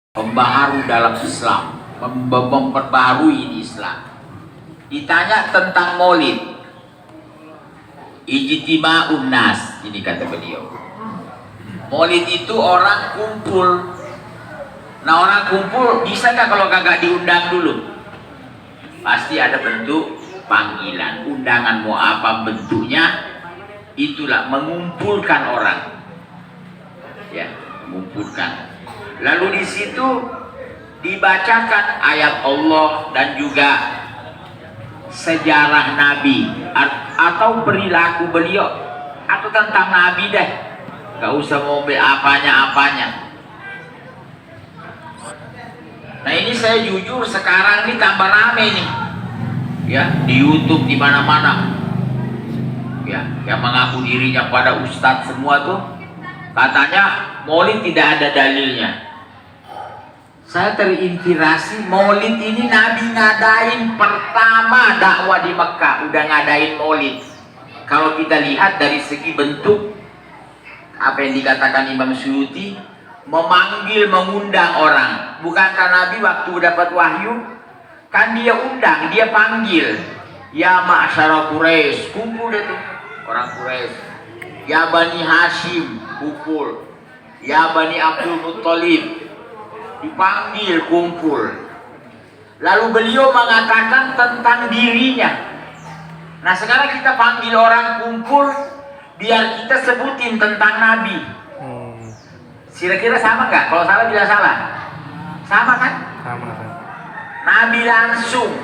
pembaharu dalam Islam, memperbarui Islam. Ditanya tentang maulid, ijtima'un nas, ini kata beliau. Maulid itu orang kumpul. Nah, orang kumpul bisa nggak kalau kagak diundang dulu? Pasti ada bentuk panggilan, undangan mau apa bentuknya, itulah mengumpulkan orang. Ya, mengumpulkan. Lalu di situ dibacakan ayat Allah dan juga sejarah Nabi atau perilaku beliau atau tentang Nabi deh. Gak usah mau apanya-apanya. Nah, ini saya jujur sekarang ini tambah rame nih. Ya, di YouTube di mana-mana. Ya, yang mengaku dirinya pada ustadz semua tuh katanya maulid tidak ada dalilnya. Saya terinspirasi, maulid ini Nabi ngadain pertama dakwah di Mekah, udah ngadain maulid. Kalau kita lihat dari segi bentuk, apa yang dikatakan Imam Suyuti, memanggil, mengundang orang. Bukankah Nabi waktu dapat wahyu, kan dia undang, dia panggil. Ya ma'asyara Quraisy, kumpul deh tuh orang Quraisy. Ya Bani Hashim, kumpul. Ya Bani Abdul Muttalib, dipanggil, kumpul. Lalu beliau mengatakan tentang dirinya. Nah, sekarang kita panggil orang kumpul biar kita sebutin tentang Nabi. Kira-kira sama nggak? Kalau salah bila salah, sama kan? Sama kan? Nabi langsung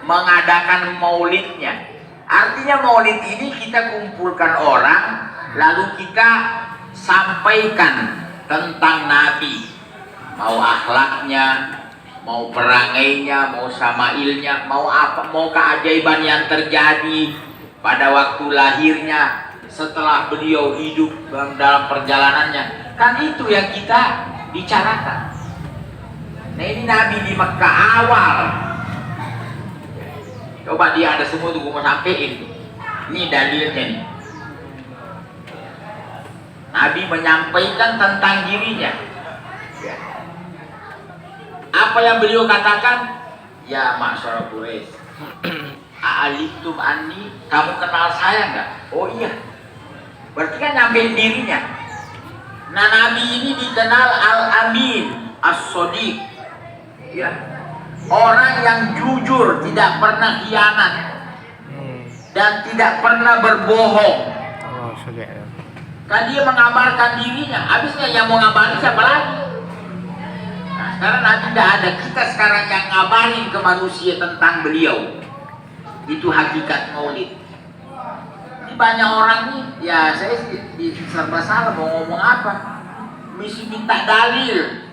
mengadakan maulidnya. Artinya maulid ini kita kumpulkan orang, lalu kita sampaikan tentang Nabi. Mau akhlaknya, mau perangainya, mau samailnya, mau apa, mau keajaiban yang terjadi pada waktu lahirnya, setelah beliau hidup dalam perjalanannya. Kan itu yang kita bicarakan. Nah, ini Nabi di Mekah awal. Coba dia ada semua tuh, gue mau sampein. Ini dalilnya nih. Nabi menyampaikan tentang dirinya. Ya. Apa yang beliau katakan? Ya ma'asyara Quraisy, a'alimtum anni, kamu kenal saya nggak? Oh iya. Berarti kan nyampein dirinya. Nah, Nabi ini dikenal Al-Amin, As-Sodiq. Ya. Orang yang jujur, tidak pernah khianat dan tidak pernah berbohong. Kan dia mengabarkan dirinya. Habisnya yang mau ngabarin siapa lagi? Nah, sekarang Nabi tidak ada. Kita sekarang yang ngabarin ke manusia tentang beliau. Itu hakikat maulid. Ini banyak orang nih, ya saya serba salah mau ngomong apa. Mesti minta dalil.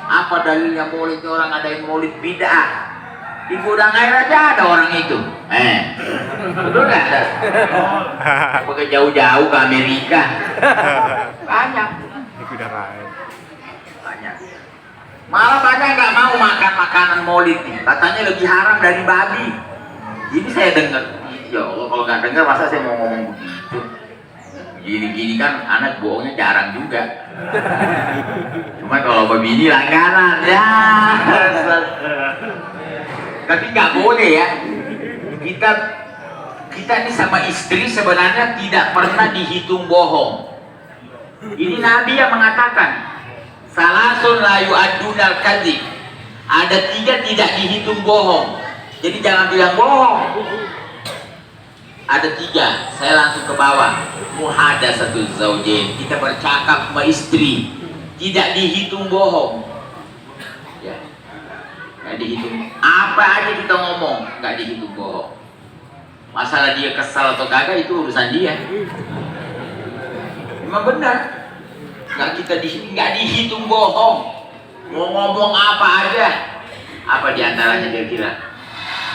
Apa dalilnya maulid? Orang ngadain maulid bid'ah. Di gudang air aja ada orang itu. Betul nggak ada? Pakai jauh-jauh ke Amerika. Banyak. Di gudang air. Banyak. Malah banyak nggak mau makan makanan maulid nih. Katanya lebih haram dari babi. Ini saya dengar. Ya Allah, kalau nggak dengar masa saya mau ngomong begitu. Gini-gini kan anak bohongnya jarang juga. Cuma kalau begini langganan ya. Tapi nggak boleh ya. Kita ini sama istri sebenarnya tidak pernah dihitung bohong. Ini Nabi yang mengatakan, salasun la yu'addunal kadzib. Ada 3 tidak dihitung bohong. Jadi jangan bilang bohong. Ada 3, saya langsung ke bawah. Muhadatsatuz zaujain, kita bercakap sama istri, tidak dihitung bohong. Ya, nggak dihitung. Apa aja kita ngomong, nggak dihitung bohong. Masalah dia kesal atau kagak itu urusan dia. Memang benar, nggak dihitung bohong. Mau ngomong apa aja. Apa diantaranya kira-kira?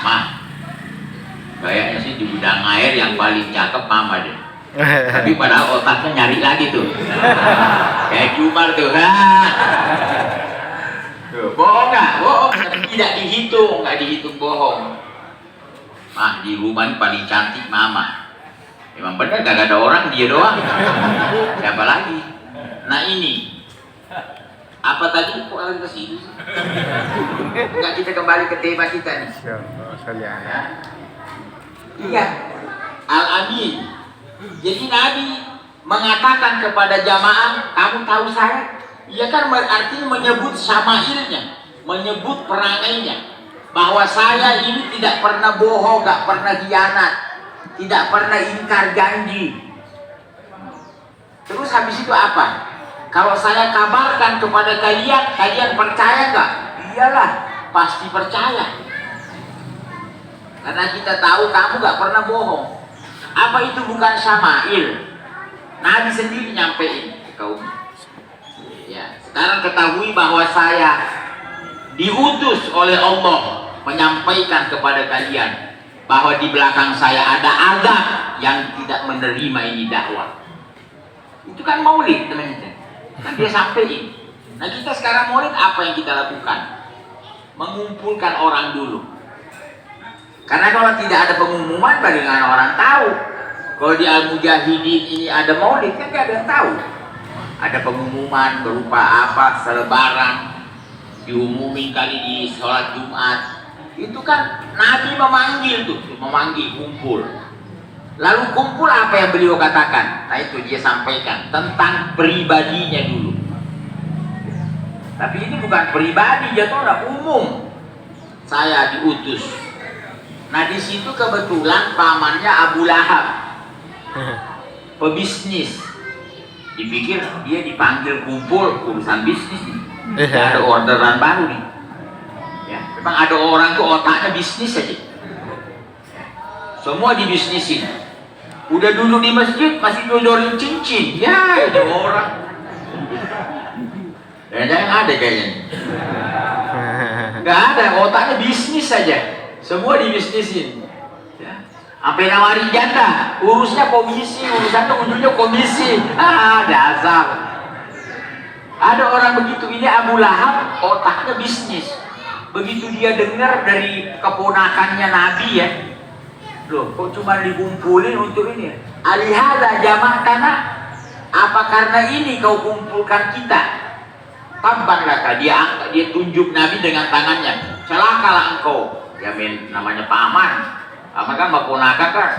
Mah, kayaknya sih di gudang air yang paling cakep mama deh. Tapi pada otaknya nyari lagi tuh. Kayak Jumar tuh. Bohong nggak? Bohong. Tidak dihitung, nggak dihitung bohong. Mah, di rumah ini paling cantik mama. Emang bener gak ada orang, dia doang. Siapa lagi? Nah ini apa tadi? kembali ke sini? Enggak, kita kembali ke tema kita nih. Ya, sekalian ya. Iya, Al-Amin. Jadi Nabi mengatakan kepada jamaah, kamu tahu saya? Ia kan berarti menyebut syama'ilnya, menyebut perangainya, bahwa saya ini tidak pernah bohong, gak pernah khianat, tidak pernah ingkar janji. Terus habis itu apa? Kalau saya kabarkan kepada kalian, kalian percaya nggak? Iyalah, pasti percaya. Karena kita tahu kamu nggak pernah bohong. Apa itu bukan syama'il? Nabi sendiri nyampein ke kaum. Ya, sekarang ketahui bahwa saya diutus oleh Allah menyampaikan kepada kalian bahwa di belakang saya ada azab yang tidak menerima ini dakwah. Itu kan maulid, teman-teman. Kan dia sampaikan. Nah, kita sekarang maulid apa yang kita lakukan? Mengumpulkan orang dulu. Karena kalau tidak ada pengumuman, bagaimana orang tahu? Kalau di Al-Mujahidin ini ada maulid, kan tidak ada yang tahu. Ada pengumuman berupa apa, selebaran, diumumin kali di sholat Jumat. Itu kan Nabi memanggil tuh, memanggil kumpul. Lalu kumpul apa yang beliau katakan? Nah itu dia sampaikan tentang pribadinya dulu. Tapi ini bukan pribadi, jatuhnya umum. Saya diutus. Nah di situ kebetulan pamannya Abu Lahab, pebisnis. Dipikir dia dipanggil kumpul urusan bisnis nih. Ada orderan baru nih. Ya, memang ada orang tuh otaknya bisnis aja. Semua dibisnisin. Udah duduk di masjid masih dodorin cincin, ya itu orang. Dan yang ada kayaknya, nggak ada, otaknya bisnis saja, semua dibisnisin. Ya. Sampai nawarin janda, urusnya komisi, urusannya ujungnya komisi. Dasar. Ada orang begitu, ini Abu Lahab, otaknya bisnis. Begitu dia dengar dari keponakannya Nabi ya. Loh, kok cuma dikumpulin untuk ini? Alihada jamaah tanah. Apa karena ini kau kumpulkan kita? Tabban laka, dia tunjuk Nabi dengan tangannya. Celakalah engkau. Ya namanya paman. Paman kan keponakan kan.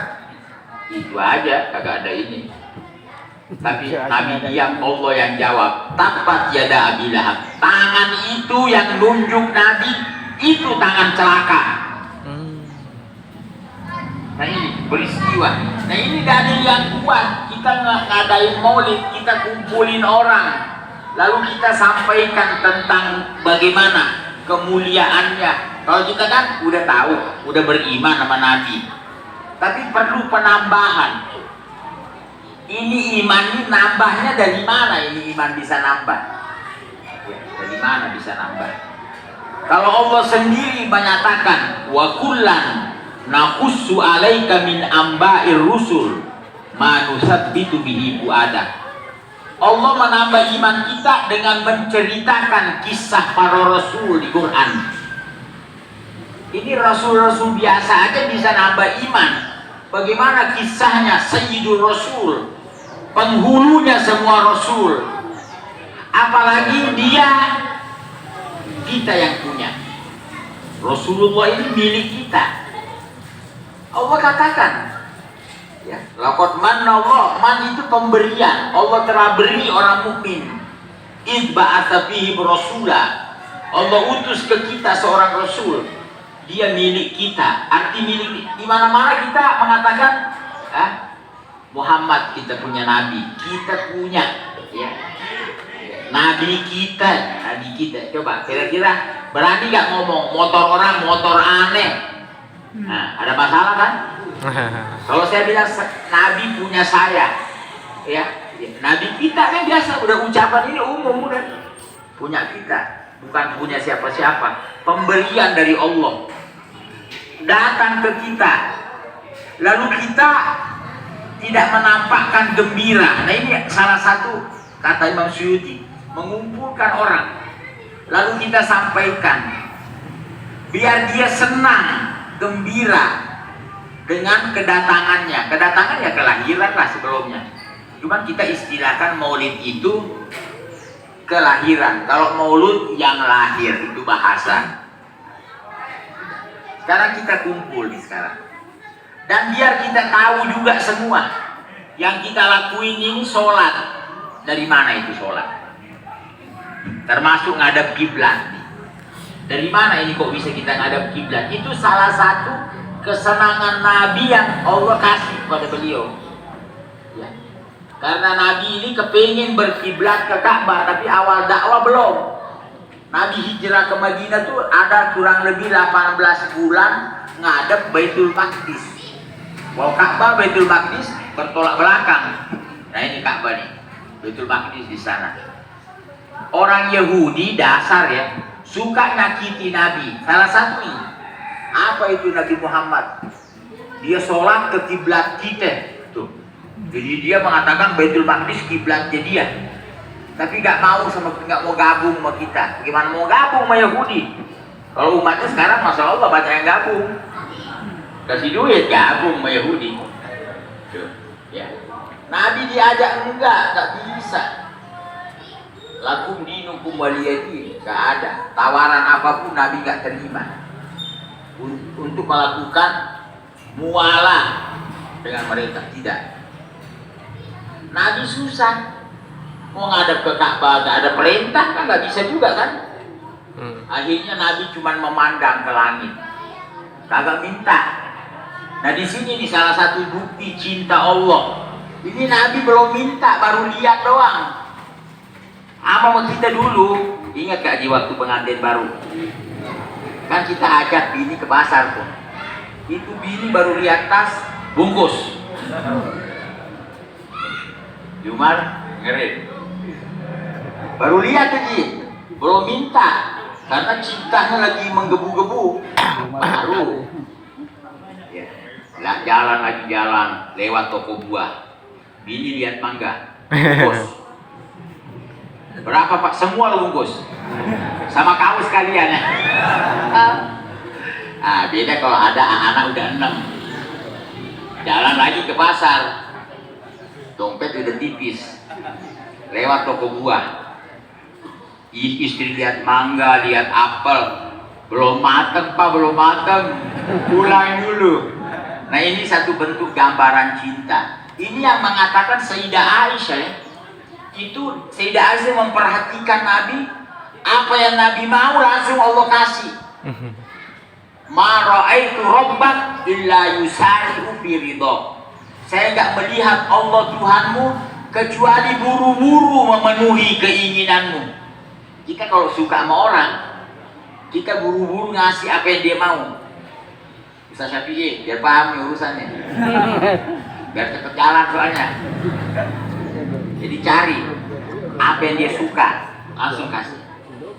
Itu aja, kagak ada ini. Tapi Nabi diam, Allah yang jawab. Tabbat yada Abi Lahab. Tangan itu yang nunjuk Nabi, itu tangan celaka. Nah ini peristiwa. Nah ini dalil yang kuat. Kita ngadain maulid, kita kumpulin orang, lalu kita sampaikan tentang bagaimana kemuliaannya. Kalau kita kan udah tahu, udah beriman sama Nabi, tapi perlu penambahan. Ini iman ini nambahnya dari mana? Ini iman bisa nambah ya, dari mana bisa nambah? Kalau Allah sendiri menyatakan wa kullan naqussu alaika min amba'ir rusul ma nusabbitu bihi fuada. Allah menambah iman kita dengan menceritakan kisah para rasul di Quran. Ini rasul-rasul biasa aja bisa nambah iman. Bagaimana kisahnya Sayyidul Rasul, penghulunya semua rasul. Apalagi dia, kita yang punya. Rasulullah ini milik kita. Allah katakan, ya, laqad manna Allah, man itu pemberian. Allah telah beri orang mukmin. Id ba'atsa fihim rasula. Allah utus ke kita seorang rasul. Dia milik kita. Arti milik, di mana-mana kita mengatakan, Muhammad kita punya nabi, kita punya, ya. Nabi kita, nabi kita. Coba kira-kira berani gak ngomong motor orang motor aneh? Nah, ada masalah kan? Kalau saya bilang Nabi punya saya, ya, Nabi kita kan biasa, udah ucapan ini umum udah. Punya kita, bukan punya siapa-siapa. Pemberian dari Allah datang ke kita, lalu kita tidak menampakkan gembira. Nah ini salah satu kata Imam Suyuti, mengumpulkan orang, lalu kita sampaikan biar dia senang, gembira dengan kedatangannya. Kedatangan ya kelahiran lah sebelumnya. Cuman kita istilahkan maulid itu kelahiran. Kalau maulud yang lahir itu bahasa. Sekarang kita kumpul nih sekarang. Dan biar kita tahu juga semua yang kita lakuin ini sholat. Dari mana itu sholat? Termasuk ngadap kiblat. Dari mana ini kok bisa kita ngadap kiblat? Itu salah satu kesenangan Nabi yang Allah kasih kepada beliau. Ya. Karena Nabi ini kepingin berkiblat ke Ka'bah, tapi awal dakwah belum. Nabi hijrah ke Madinah tuh ada kurang lebih 18 bulan ngadep Baitul Maqdis. Kalau Ka'bah Baitul Maqdis bertolak belakang. Nah ini Ka'bah nih, Baitul Maqdis di sana. Orang Yahudi dasar ya, suka nyakiti Nabi. Salah satu ini, apa itu Nabi Muhammad? Dia sholat ke kiblat kita. Tuh. Jadi dia mengatakan Baitul Maqdis kiblatnya dia. Tapi nggak mau gabung sama kita. Gimana mau gabung sama Yahudi? Kalau umatnya sekarang Masya Allah banyak yang gabung. Kasih duit gabung sama Yahudi. Tuh. Ya. Nabi diajak nggak bisa. Lakum dinukum waliyadin, nggak ada. Tawaran apapun Nabi nggak terima. Untuk melakukan mualah dengan mereka, tidak. Nabi susah mau ngadep ke Ka'bah, nggak ada perintah kan nggak bisa juga kan. Akhirnya Nabi cuma memandang ke langit, kagak minta. Nah di sini nih salah satu bukti cinta Allah. Ini Nabi belum minta, baru lihat doang. Apa mau kita dulu? Ingat gak di waktu pengantin baru? Kan kita ajak bini ke pasar tuh. Itu bini baru lihat tas, bungkus. Jumar ngeri. Baru lihat aja, belum minta, karena cintanya lagi menggebu-gebu. Baru. Ya. Lah jalan lagi jalan, lewat toko buah. Bini lihat mangga, bungkus. Berapa Pak? Semua lo bungkus. Sama kamu sekalian ya. Beda kalau ada anak udah 6. Jalan lagi ke pasar. Dompet udah tipis. Lewat toko buah. Istri lihat mangga, lihat apel. Belum mateng Pak, belum mateng. Pulang dulu. Nah ini satu bentuk gambaran cinta. Ini yang mengatakan Sayyidah Aisyah ya. Itu Sayyidah Aisyah memperhatikan Nabi, apa yang Nabi mau langsung Allah kasih. Ma ra'aitu rabbak illa yusari'u fi ridha. Saya enggak melihat Allah Tuhanmu kecuali buru-buru memenuhi keinginanmu. Kita kalau suka sama orang, kita buru-buru ngasih apa yang dia mau. Ustaz Syafi'i, biar paham nih urusannya. Biar cepet jalan soalnya. Jadi cari apa yang dia suka, langsung kasih.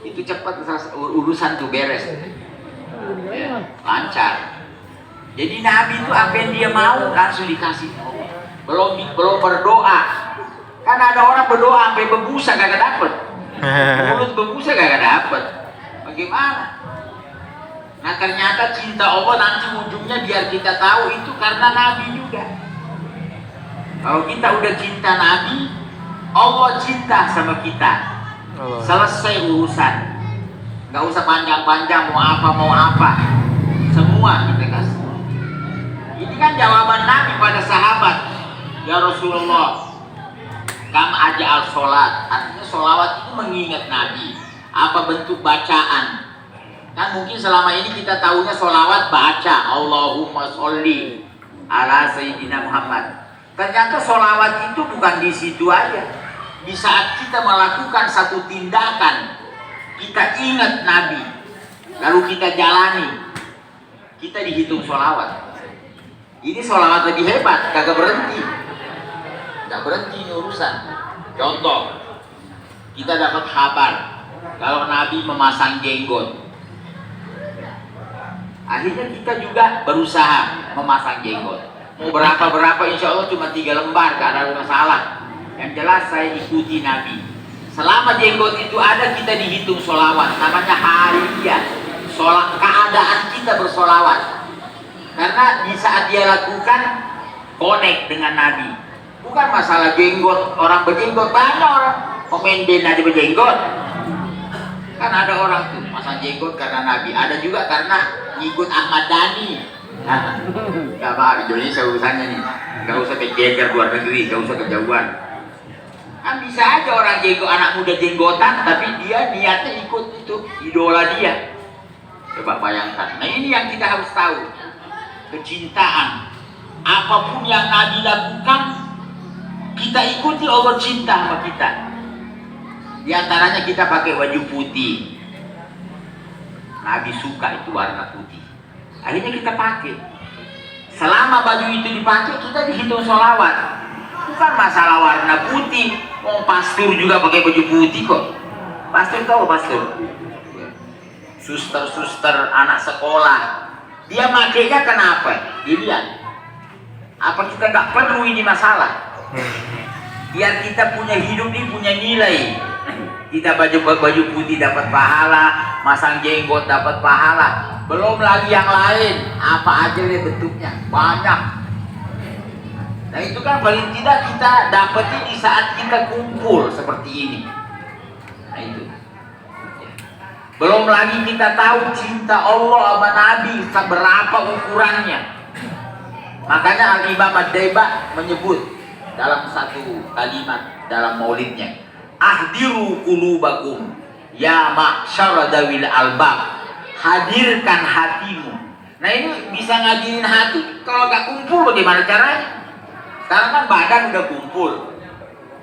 Itu cepat urusan tuh beres, ya, lancar. Jadi Nabi itu apa yang dia mau langsung dikasih. Belum berdoa. Kan ada orang berdoa sampai berbusa gak dapet. Mulut berbusa gak dapet. Bagaimana? Nah ternyata cinta Allah nanti ujungnya biar kita tahu itu karena Nabi juga. Kalau kita udah cinta Nabi, Allah cinta sama kita. Selesai urusan. Gak usah panjang-panjang mau apa. Semua kita kasih. Ini kan jawaban Nabi pada sahabat. Ya Rasulullah, kam aja al-sholat. Artinya sholawat itu mengingat Nabi. Apa bentuk bacaan? Kan mungkin selama ini kita tahunya sholawat baca Allahumma sholli ala Sayyidina Muhammad. Ternyata sholawat itu bukan di situ aja. Di saat kita melakukan satu tindakan, kita ingat Nabi, lalu kita jalani, kita dihitung sholawat. Ini sholawat lebih hebat, kagak berhenti. Gak berhenti ini urusan. Contoh, kita dapat kabar kalau Nabi memasang jenggot. Akhirnya kita juga berusaha memasang jenggot. Mau berapa insya Allah cuma 3 lembar, gak ada masalah. Yang jelas saya ikuti Nabi. Selama jenggot itu ada, kita dihitung sholawat. Namanya hariyah. Keadaan kita bersolawat. Karena di saat dia lakukan, connect dengan Nabi. Bukan masalah jenggot, orang berjenggot banyak orang. Komen band aja berjenggot. Kan ada orang tuh masang jenggot karena Nabi, ada juga karena ngikut Ahmad Dhani. Gak apa, Indonesia urusannya nih, gak usah kejejer luar negeri, gak usah kejauhan. Kan bisa aja orang jenggot, anak muda jenggotan, tapi dia niatnya ikut itu idola dia. Coba bayangkan. Nah ini yang kita harus tahu, kecintaan. Apapun yang Nabi lakukan, kita ikuti, Allah cinta sama kita. Di antaranya kita pakai baju putih. Nabi suka itu warna putih. Akhirnya kita pakai. Selama baju itu dipakai, kita dihitung sholawat. Bukan masalah warna putih. Oh, pastor juga pakai baju putih kok. Pastor tahu pastor? Suster-suster anak sekolah. Dia makainya kenapa? Dilihat. Apa kita nggak perlu ini masalah? Biar kita punya hidup ini punya nilai. Kita baju putih dapat pahala, masang jenggot dapat pahala. Belum lagi yang lain, apa aja deh bentuknya, banyak. Nah itu kan paling tidak kita dapetin di saat kita kumpul seperti ini. Nah itu. Belum lagi kita tahu cinta Allah sama Nabi seberapa ukurannya. Makanya Al-Imam Ad-Daibah menyebut dalam satu kalimat dalam maulidnya, ahdiru qulubakum ya ma'syara dawil albab, hadirkan hatimu. Nah ini bisa ngadirin hati, kalau gak kumpul bagaimana caranya? Sekarang kan badan udah kumpul.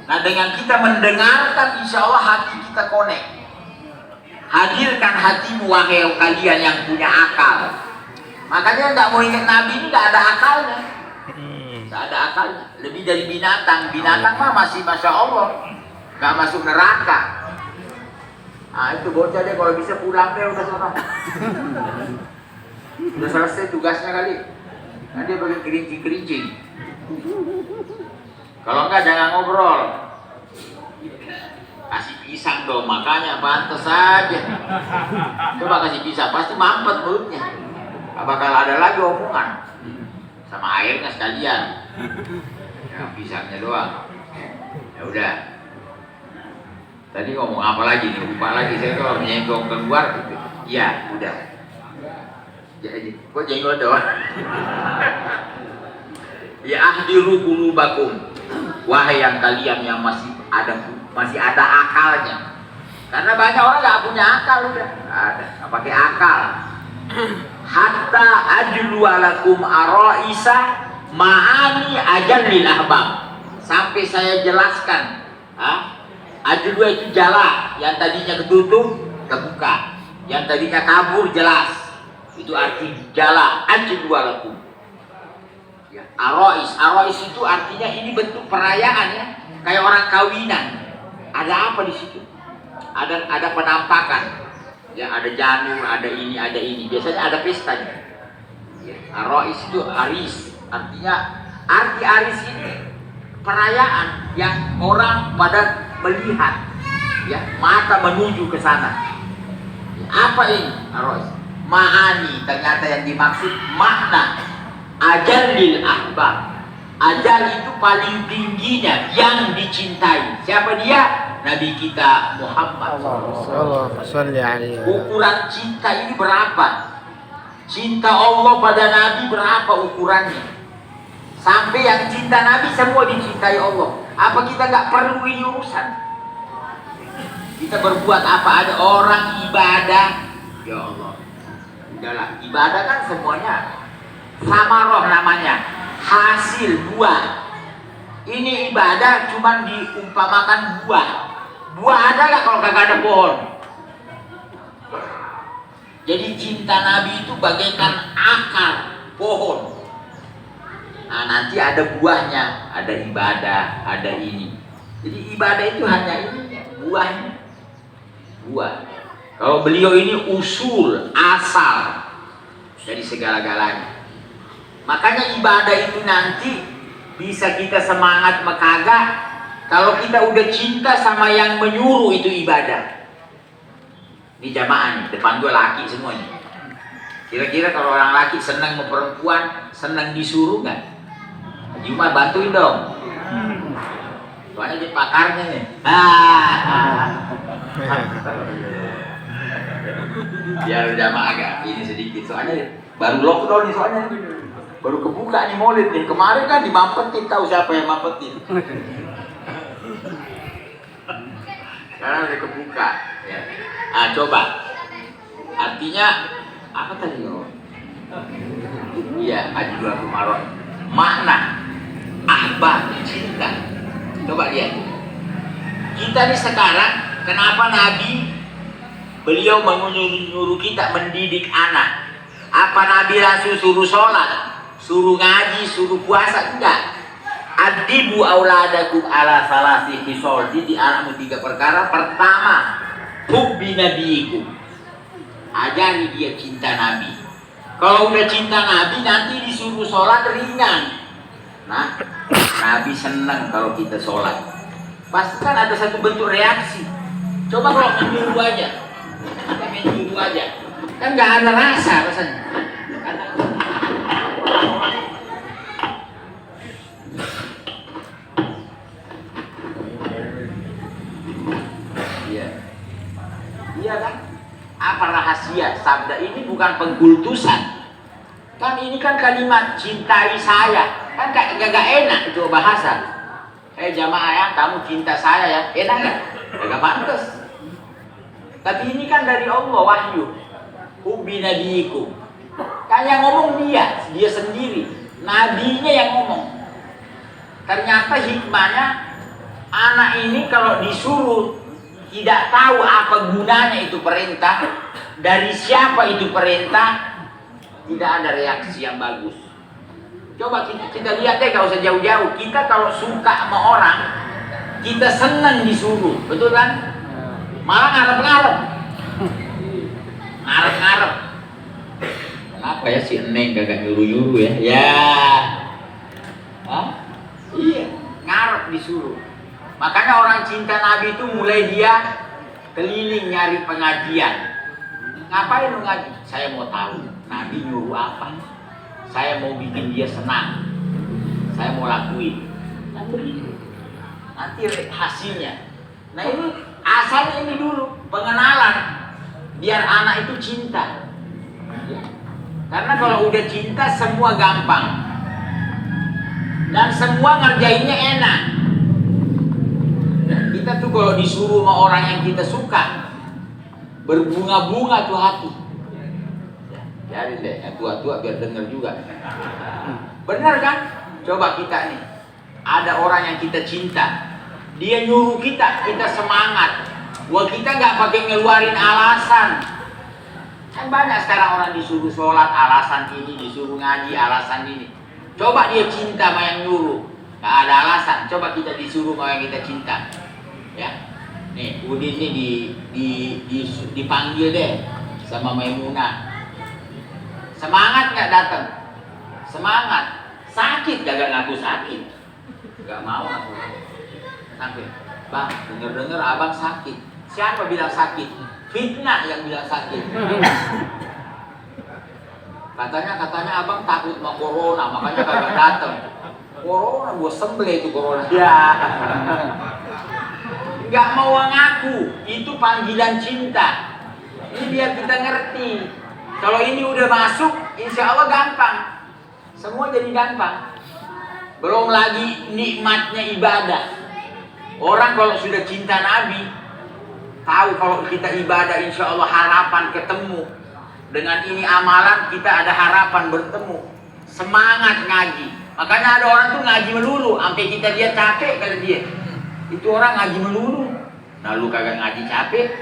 Nah dengan kita mendengarkan, insya Allah hati kita connect. Hadirkan hatimu wahai kalian yang punya akal. Makanya gak mau ingat Nabi ini gak ada akalnya. Gak ada akalnya. Lebih dari binatang. Binatang mah masih Masya Allah gak masuk neraka. Nah itu bocah deh, kalau bisa pulang deh udah sana. Udah selesai tugasnya kali. Nah dia bagi kerincing-kerincing. Kalau enggak jangan ngobrol. Kasih pisang dong, makanya pantas saja. Coba kasih pisang, pasti mampet mulutnya. Bakal ada lagi omongan. Sama airnya sekalian. Ya pisangnya doang. Ya udah. Tadi ngomong apa lagi nih? Lupa lagi, saya kalau menyenggol keluar gitu. Iya, udah. Jadi, kok jenggol doang? Ya ahdiru qulubakum, wahai yang kalian yang masih ada akalnya. Karena banyak orang nggak punya akal udah. Nggak ada, nggak pakai akal. Hatta ajlu alakum araisa ma'ani ajallil ahbab. Sampai saya jelaskan, ajlu itu jala, yang tadinya ketutup terbuka, yang tadinya kabur jelas. Itu arti jala, ajlu alakum. Ya, arois itu artinya ini bentuk perayaan ya, kayak orang kawinan. Ada apa di situ? Ada penampakan. Ya, ada janur, ada ini. Biasanya ada pestanya. Ya, arois itu aris, artinya arti aris ini perayaan yang orang pada melihat, ya mata menuju ke sana. Ya, apa ini arois? Ma'ani, ternyata yang dimaksud makna ajalil ahbab. Ajal itu paling tingginya yang dicintai. Siapa dia? Nabi kita Muhammad. Ukuran cinta ini berapa? Cinta Allah pada Nabi berapa ukurannya? Sampai yang cinta Nabi semua dicintai Allah. Apa kita nggak perlu ini urusan? Kita berbuat apa? Ada orang ibadah, ya Allah. Udahlah, ibadah kan semuanya samarah namanya, hasil buah. Ini ibadah cuma diumpamakan buah. Buah ada nggak kalau kagak ada pohon? Jadi cinta Nabi itu bagaikan akar pohon. Nah nanti ada buahnya, ada ibadah, ada ini. Jadi ibadah itu hanya ini buahnya, buah. Kalau beliau ini usul, asal dari segala-galanya. Makanya ibadah itu nanti bisa kita semangat mekagak kalau kita udah cinta sama yang menyuruh itu ibadah. Ini jamaah nih, depan gue laki semuanya. Kira-kira kalau orang laki senang sama perempuan, senang disuruh nggak? Cuma bantuin dong. Soalnya dia pakarnya nih. Biar jamaah agak ini sedikit. Soalnya baru lockdown nih soalnya. Baru kebuka nih Maulid nih. Kemarin kan dimampetin, tahu siapa yang mampetin. Sekarang udah kebuka. Ya. Coba. Artinya apa tadi lo? Iya, Ajwa Kumaron. Makna ahbab, cinta. Coba lihat. Kita nih sekarang, kenapa Nabi beliau menyuruh kita mendidik anak? Apa Nabi langsung suruh sholat, suruh ngaji, suruh puasa? Enggak. Adibu auladakum ala salasi hisol. Didik anakmu 3 perkara. Pertama, hubbi nabiikum. Ajari dia cinta Nabi. Kalau udah cinta Nabi, nanti disuruh sholat ringan. Nah, Nabi senang kalau kita sholat. Pasti kan ada satu bentuk reaksi. Coba kalau menyuruh aja, kita menyuruh aja, kan nggak ada rasa rasanya. Iya, iya kan? Apa rahasia sabda ini? Bukan pengkultusan. Kan ini kan kalimat cintai saya. Kan gak enak itu bahasa. Jamaah ya, kamu cinta saya ya. Enak gak? Gak pantas. Tapi ini kan dari Allah wahyu. Hubbi nabiikum. Kan yang ngomong dia sendiri. Nabinya yang ngomong. Ternyata hikmahnya, anak ini kalau disuruh tidak tahu apa gunanya itu perintah, dari siapa itu perintah, tidak ada reaksi yang bagus. Coba kita lihat deh, gak usah jauh-jauh. Kita kalau suka sama orang, kita senang disuruh, betul kan? Malah ngarep-ngarep. Ngarep-ngarep. Kenapa ya si Neng gak nyuruh-nyuruh ya? Ya. Hah? Iya, ngarep disuruh. Makanya orang cinta Nabi itu mulai dia keliling nyari pengajian. Ngapain lu ngaji? Saya mau tahu Nabi nyuruh apa. Saya mau bikin dia senang. Saya mau lakuin. Nanti hasilnya. Nah ini asalnya ini dulu pengenalan. Biar anak itu cinta. Karena kalau udah cinta semua gampang. Dan semua ngerjainnya enak. Kita tuh kalau disuruh sama orang yang kita suka, berbunga-bunga tuh hati. Jadi deh, yang tua-tua biar denger juga. Bener kan? Coba kita nih, ada orang yang kita cinta, dia nyuruh kita semangat. Wah, kita nggak pakai ngeluarin alasan. Kan banyak sekarang orang disuruh sholat alasan ini, disuruh ngaji alasan ini. Coba dia cinta sama yang nyuruh, nggak ada alasan. Coba kita disuruh sama yang kita cinta. Ya, nih Udin ini dipanggil deh sama Maimunah. Semangat nggak datang? Semangat. Sakit kagak ngaku sakit. Nggak mau aku. Sampai, bang, dengar abang sakit. Siapa bilang sakit? Fitnah yang bilang sakit. Katanya abang takut sama corona, makanya kagak datang. Corona, gua sembelih itu corona. Ya. Nggak mau ngaku, itu panggilan cinta. Ini biar kita ngerti. Kalau ini udah masuk, insya Allah gampang. Semua jadi gampang. Belum lagi nikmatnya ibadah. Orang kalau sudah cinta Nabi, tahu kalau kita ibadah insya Allah harapan ketemu. Dengan ini amalan kita ada harapan bertemu. Semangat ngaji. Makanya ada orang tuh ngaji melulu, sampai kita dia capek kali dia. Itu orang ngaji melulu. Nah lu kagak ngaji capek.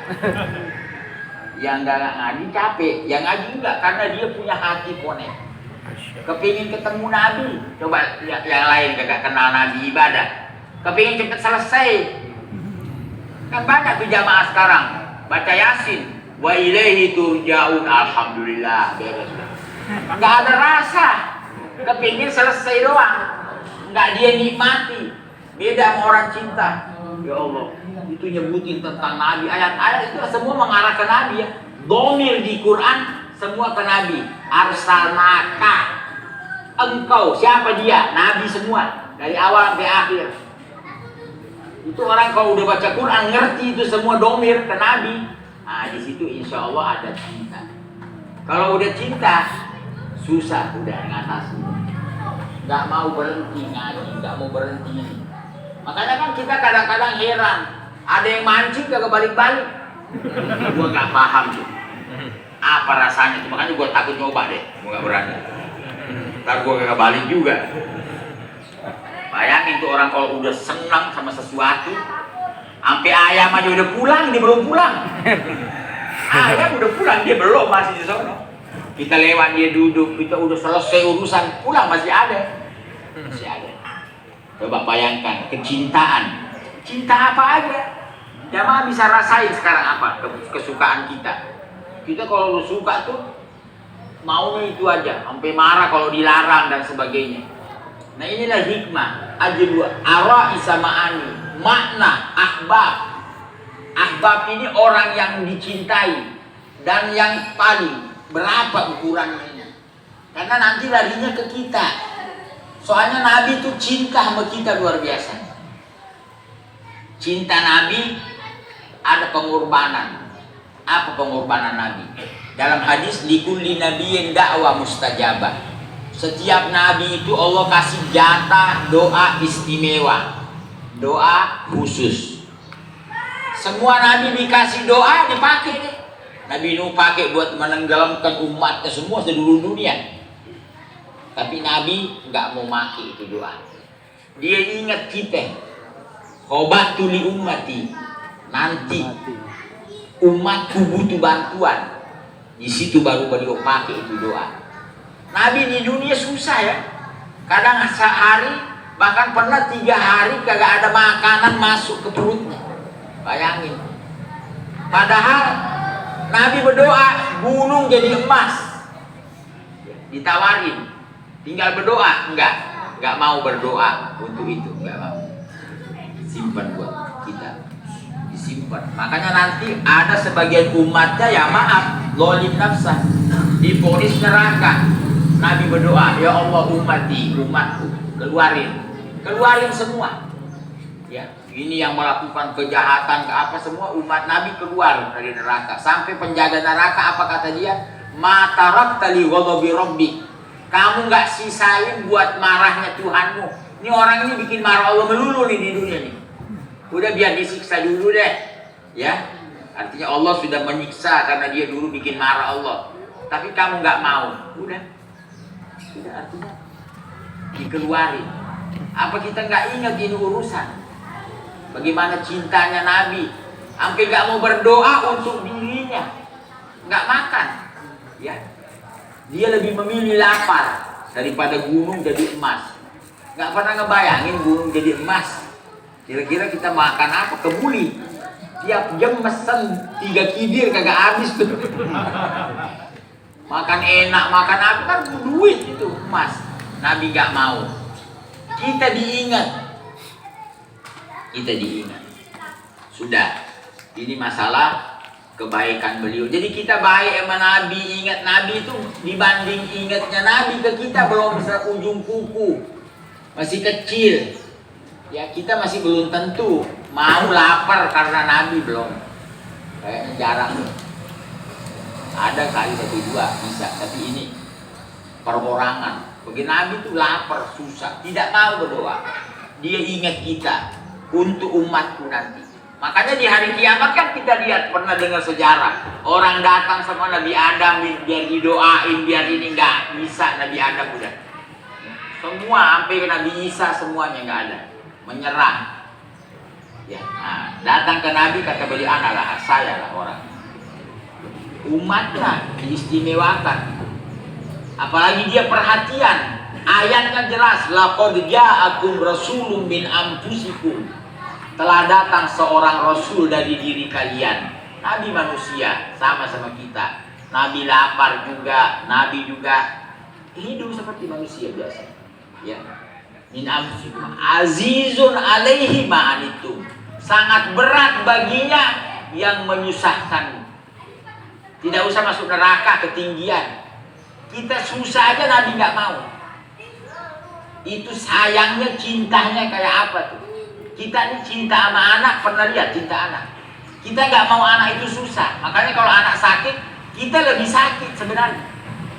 Yang gak ngaji capek. Yang ngaji enggak, karena dia punya hati konek. Kepingin ketemu Nabi. Coba yang lain kagak kenal Nabi ibadah. Kepingin cepet selesai. Kan banyak tuh jamaah sekarang baca Yasin. Wa ilaihi turja'un, alhamdulillah beres. Enggak ada rasa. Kepingin selesai doang. Enggak dia nikmati. Beda sama orang cinta. Ya Allah, itu nyebutin tentang Nabi. Ayat-ayat itu semua mengarah ke Nabi ya. Domir di Quran semua ke Nabi. Arsalnaka, engkau, siapa dia? Nabi semua, dari awal sampai akhir. Itu orang kalau udah baca Quran ngerti itu semua domir ke Nabi. Nah di situ insya Allah ada cinta. Kalau udah cinta susah udah ngatasi. Nggak mau berhenti ngaji, nggak mau berhenti. Makanya kan kita kadang-kadang heran, ada yang mancing kagak balik-balik. Gua nggak paham tuh. Apa rasanya tuh, makanya gua takut nyoba deh, gua nggak berani. Ntar gua kagak balik juga. Bayangin tuh orang kalau udah senang sama sesuatu, sampai ayam aja udah pulang, dia belum pulang. Ayam udah pulang, dia belum, masih di sana. Kita lewat dia duduk, kita udah selesai urusan, pulang masih ada. Masih ada. Coba bayangkan kecintaan. Cinta apa aja. Jamaah bisa rasain sekarang apa kesukaan kita. Kita kalau udah suka tuh maunya itu aja, sampai marah kalau dilarang dan sebagainya. Nah inilah hikmah ajlu ara'i sama'ani, makna ahbab. Ahbab ini orang yang dicintai dan yang paling berapa ukurannya. Karena nanti larinya ke kita. Soalnya Nabi itu cinta sama kita luar biasa. Cinta Nabi ada pengorbanan. Apa pengorbanan Nabi? Dalam hadis likulli nabiyyin da'wa mustajabah. Setiap nabi itu Allah kasih jatah doa istimewa, doa khusus. Semua nabi dikasih doa dipakai deh. Nabi Nuh pakai buat menenggelamkan umatnya semua seluruh dunia. Tapi Nabi nggak mau pakai itu doa. Dia ingat kita. Qobatu li ummati. Nanti umatku butuh bantuan. Di situ baru beliau pakai itu doa. Nabi di dunia susah ya. Kadang sehari bahkan pernah 3 hari kagak ada makanan masuk ke perutnya. Bayangin. Padahal Nabi berdoa gunung jadi emas. Ditawarin. Tinggal berdoa, enggak mau berdoa untuk itu, enggak mau. Simpan buat kita. Disimpan. Makanya nanti ada sebagian umatnya ya maaf, zalim nafsah, divonis neraka. Nabi berdoa, ya Allah umatku, keluarin semua. Ya, ini yang melakukan kejahatan ke apa semua umat Nabi keluar dari neraka. Sampai penjaga neraka apa kata dia? Ma tarakta li ghadabi rabbik. Kamu nggak sisain buat marahnya Tuhanmu. Ini orang ini bikin marah Allah melulu nih di dunia nih. Udah biar disiksa dulu deh. Ya. Artinya Allah sudah menyiksa karena dia dulu bikin marah Allah. Tapi kamu nggak mau. Udah artinya dikeluarin. Apa kita nggak ingat ini urusan? Bagaimana cintanya Nabi sampai nggak mau berdoa untuk dirinya, nggak makan, ya. Dia lebih memilih lapar daripada gunung jadi emas. Nggak pernah ngebayangin gunung jadi emas. Kira-kira kita makan apa? Kebuli. Tiap jam mesen 3 kidir kagak habis tuh. Makan enak, makan apa kan duit itu emas. Nabi gak mau. Kita diingat. Sudah. Ini masalah kebaikan beliau. Jadi kita baik sama Nabi, ingat Nabi itu dibanding ingatnya Nabi ke kita belum bisa ujung kuku. Masih kecil. Ya kita masih belum tentu mau lapar karena Nabi belum. Kayaknya jarang. Ada kali 1-2 bisa, tapi ini perorangan. Bagi Nabi itu lapar, susah, tidak mau berdoa. Dia ingat kita untuk umatku nanti. Makanya di hari kiamat kan kita lihat, pernah dengar sejarah. Orang datang sama Nabi Adam biar didoain, biar ini nggak bisa Nabi Adam udah. Semua sampai ke Nabi Isa semuanya nggak ada, menyerah. Ya, nah, datang ke Nabi kata beliau, analah saya lah orang. Umatnya diistimewakan, apalagi dia perhatian. Ayatnya jelas, laqad ja'akum rasulun min anfusikum. Telah datang seorang rasul dari diri kalian. Nabi manusia sama kita. Nabi lapar juga, Nabi juga hidup seperti manusia biasa. Ya. Min anfusikum azizun alaihi ma'anitum. Sangat berat baginya yang menyusahkan. Tidak usah masuk neraka ketinggian. Kita susah aja Nabi nggak mau. Itu sayangnya, cintanya kayak apa tuh? Kita ini cinta sama anak, pernah lihat cinta anak? Kita nggak mau anak itu susah. Makanya kalau anak sakit, kita lebih sakit sebenarnya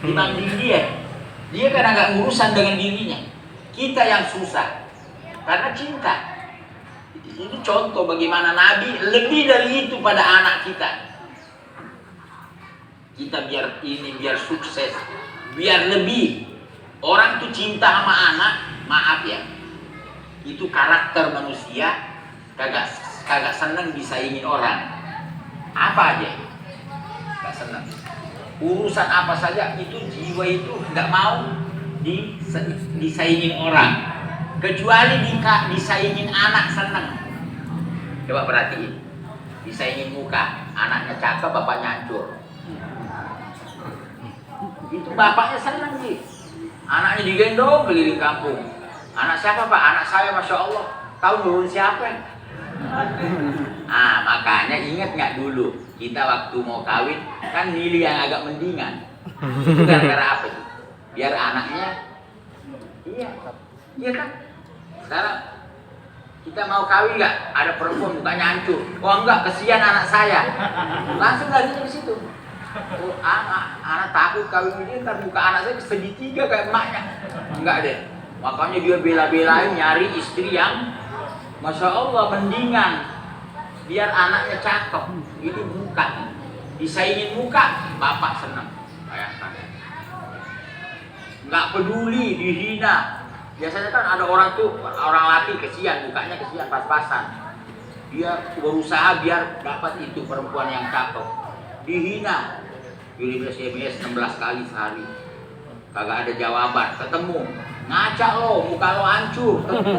dibanding dia. Dia karena nggak urusan dengan dirinya. Kita yang susah karena cinta. Ini contoh bagaimana Nabi lebih dari itu pada anak kita. Kita biar sukses, biar lebih. Orang tuh cinta sama anak, maaf ya, itu karakter manusia, kagak seneng disaingin orang. Apa aja gak seneng. Urusan apa saja itu jiwa itu nggak mau disaingin orang, kecuali disaingin anak seneng. Coba perhatiin, disaingin muka, anaknya cakep, bapaknya hancur. Itu bapaknya seneng sih. Anaknya digendong keliling kampung. Anak siapa Pak? Anak saya, Masya Allah. Tahu nurun siapa? Ah, makanya ingat nggak dulu kita waktu mau kawin kan milih yang agak mendingan. Itu gara-gara apa itu? Biar anaknya, iya kan? Sekarang kita mau kawin nggak? Ada perempuan mukanya hancur. Oh enggak, kesian anak saya. Langsung lagi ke situ. Oh, anak takut kawin ini ntar muka anak saya segitiga kayak emaknya. Enggak deh. Makanya dia bela-belain nyari istri yang Masya Allah mendingan, biar anaknya cakep. Ini muka, disaingin muka, bapak senang. Bayangkan. Nggak peduli, dihina. Biasanya kan ada orang tuh, orang laki kesian, mukanya kesian pas-pasan. Dia berusaha biar dapat itu perempuan yang cakep. Dihina. Kirim SMS 16 kali sehari. Kagak ada jawaban, ketemu. Ngaca lo, muka lo hancur, tetep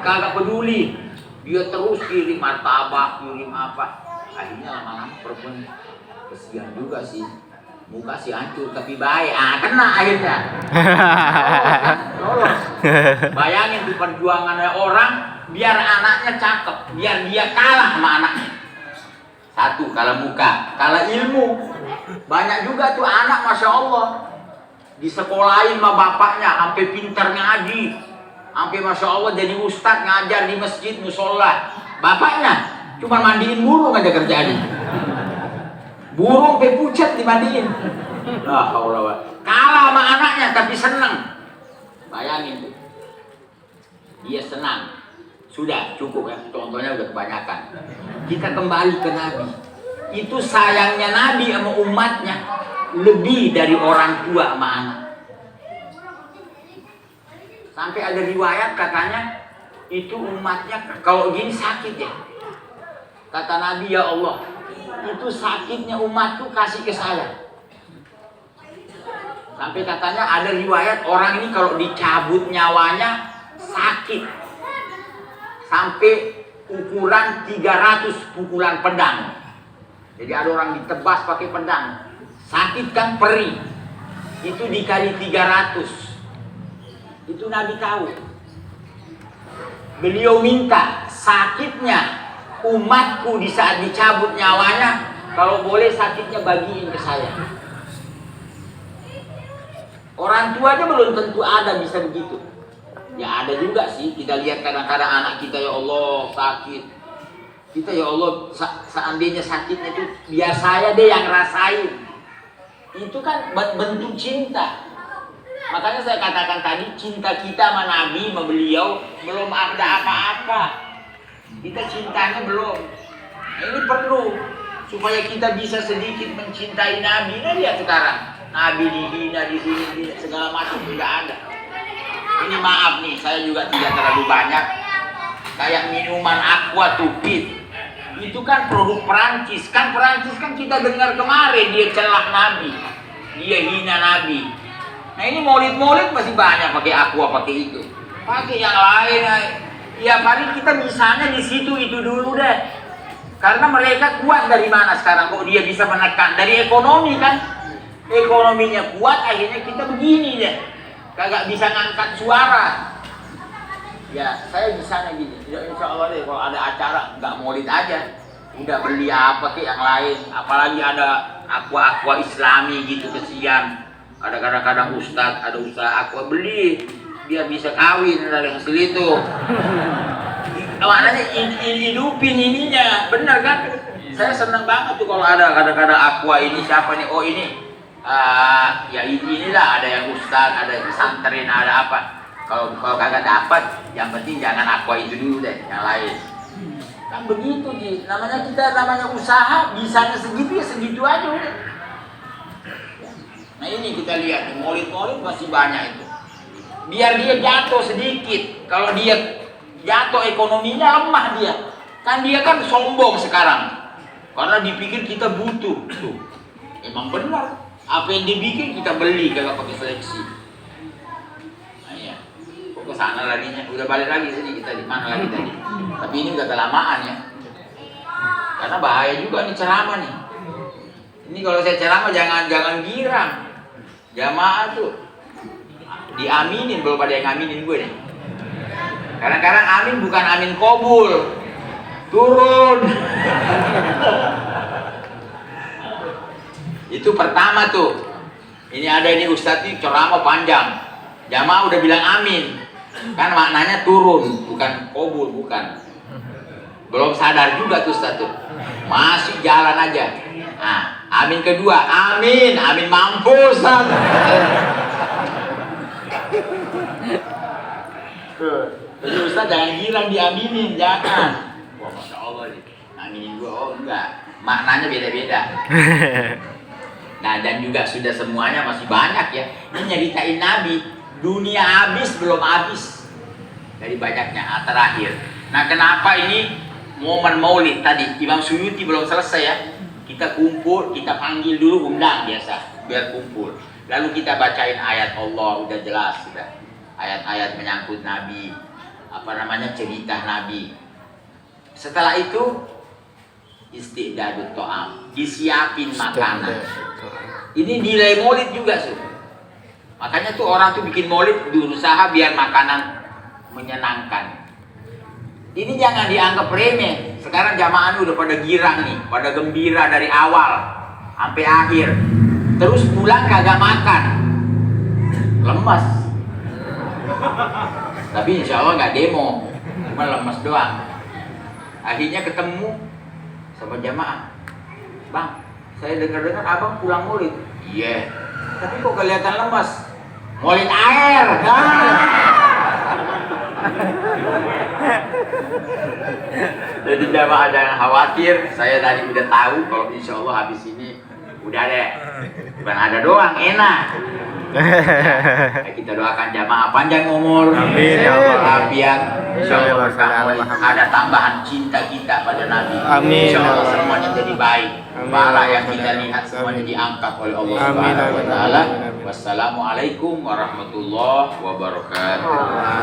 kagak peduli. Dia terus kirim martabak, kirim apa. Akhirnya lama-lama perempuan kesian juga sih. Muka sih hancur tapi baik. Ah, kena akhirnya. Lolos. Bayangin di perjuangannya orang biar anaknya cakep, biar dia kalah sama anaknya. Satu, kalah muka, kalah ilmu. Banyak juga tuh anak Masya Allah disekolahin sama bapaknya sampai pintar ngaji, sampai Masya Allah jadi ustadz ngajar di masjid musola. Bapaknya cuma mandiin burung aja kerjaannya, burung sampai pucat dimandiin. Kalah sama anaknya tapi seneng. Bayangin tuh, dia senang. Sudah cukup ya, contohnya udah kebanyakan. Kita kembali ke Nabi. Itu sayangnya Nabi sama umatnya lebih dari orang tua sama anak. Sampai ada riwayat katanya itu umatnya kalau gini sakit ya. Kata Nabi, ya Allah, itu sakitnya umatku kasih ke saya. Sampai katanya ada riwayat orang ini kalau dicabut nyawanya sakit sampai ukuran 300 pukulan pedang. Jadi ada orang ditebas pakai pedang, sakit kan perih, itu dikali 300. Itu Nabi tahu. Beliau minta sakitnya umatku di saat dicabut nyawanya, kalau boleh sakitnya bagiin ke saya. Orang tua aja belum tentu ada bisa begitu. Ya ada juga sih, kita lihat kadang-kadang anak kita, ya Allah sakit. Kita ya Allah seandainya sakitnya itu biar saya deh yang rasain. Itu kan bentuk cinta. Makanya saya katakan tadi cinta kita sama Nabi, sama beliau belum ada apa-apa. Kita cintanya belum. Nah, ini perlu supaya kita bisa sedikit mencintai Nabi. Nah lihat sekarang Nabi dihina di sini segala macam tidak ada. Ini maaf nih, saya juga tidak terlalu banyak. Kayak minuman Aqua Tupit, itu kan produk Perancis. Kan Perancis kan kita dengar kemarin dia celah Nabi, dia hina Nabi. Nah ini maulid-maulid masih banyak pakai Aqua, pakai itu, pakai yang lain. Ya paling kita misalnya di situ itu dulu deh. Karena mereka kuat dari mana sekarang? Kok dia bisa menekan dari ekonomi kan? Ekonominya kuat, akhirnya kita begini deh. Kagak bisa ngangkat suara. Ya saya bisa gini. Ya, insya Allah deh kalau ada acara nggak maulid aja, udah beli apa ke yang lain. Apalagi ada aqua Islami gitu kesian. Ada kadang-kadang ustadz, ada usaha aqua beli biar bisa kawin dari hasil itu. maknanya hidupin ininya, benar kan? Saya senang banget tuh kalau ada kadang-kadang aqua ini siapa nih? Oh ini, ya inilah ada yang ustaz, ada yang pesantren, ada apa? Kalau kagak dapat, yang penting jangan aqua itu dulu deh, yang lain. Kan begitu Ji, namanya kita namanya usaha, bisanya segitu ya segitu aja udah. Nah ini kita lihat, maulid-maulid masih banyak itu. Biar dia jatuh sedikit, kalau dia jatuh ekonominya lemah dia. Kan dia kan sombong sekarang. Karena dipikir kita butuh. Tuh. Emang benar. Apa yang dibikin kita beli kalau pakai seleksi. Nah iya. Kok ke sana larinya? Udah balik lagi tadi kita di mana lagi tadi. Tapi ini udah kelamaan ya. Karena bahaya juga nih ceramah nih. Ini kalau saya ceramah jangan girang. Jamaah tuh diaminin, belum ada yang ngaminin gue nih. Kadang-kadang amin bukan amin kobul. Turun. Itu pertama tuh. Ini ada ini Ustadz ini ceramah panjang. Jamaah udah bilang amin. Kan maknanya turun, bukan kobul, bukan. Belum sadar juga tuh Ustadz tuh. Masih jalan aja. Nah, amin kedua, amin mampus. Jadi Ustaz jangan girang diaminin, jangan. Wah Masya Allah nih, aminin gua, oh enggak. Maknanya beda-beda. Nah dan juga sudah semuanya masih banyak ya. Ini nyeritain Nabi, dunia habis belum habis. Dari banyaknya, terakhir. Nah kenapa ini momen maulid tadi, Imam Suyuti belum selesai ya. Kita kumpul, kita panggil dulu, undang biasa, biar kumpul. Lalu kita bacain ayat Allah, udah jelas sudah. Ayat-ayat menyangkut Nabi, apa namanya cerita Nabi. Setelah itu istidadut to'am, disiapin makanan. Ini nilai maulid juga sih. Makanya tuh orang tuh bikin maulid berusaha biar makanan menyenangkan. Ini jangan dianggap remeh. Sekarang jamaah udah pada girang nih, pada gembira dari awal sampai akhir. Terus pulang kagak makan, lemes. Tapi insya Allah nggak demo, cuma lemes doang. Akhirnya ketemu sama jamaah, Bang, saya dengar-dengar abang pulang maulid. Iya. Tapi kok kelihatan lemes? Maulid air. Jadi jamaah jangan khawatir. Saya tadi udah tahu kalau insya Allah habis ini udah deh. Bukan ada doang, enak. Ya, kita doakan jamaah panjang umur, amin ya Allah, lafiat, insya Allah ada tambahan cinta kita pada Nabi. Amin. Insya Allah semuanya jadi baik. Pahala yang kita lihat semuanya diangkat oleh Allah Subhanahu wa Ta'ala. Wassalamualaikum warahmatullahi wabarakatuh.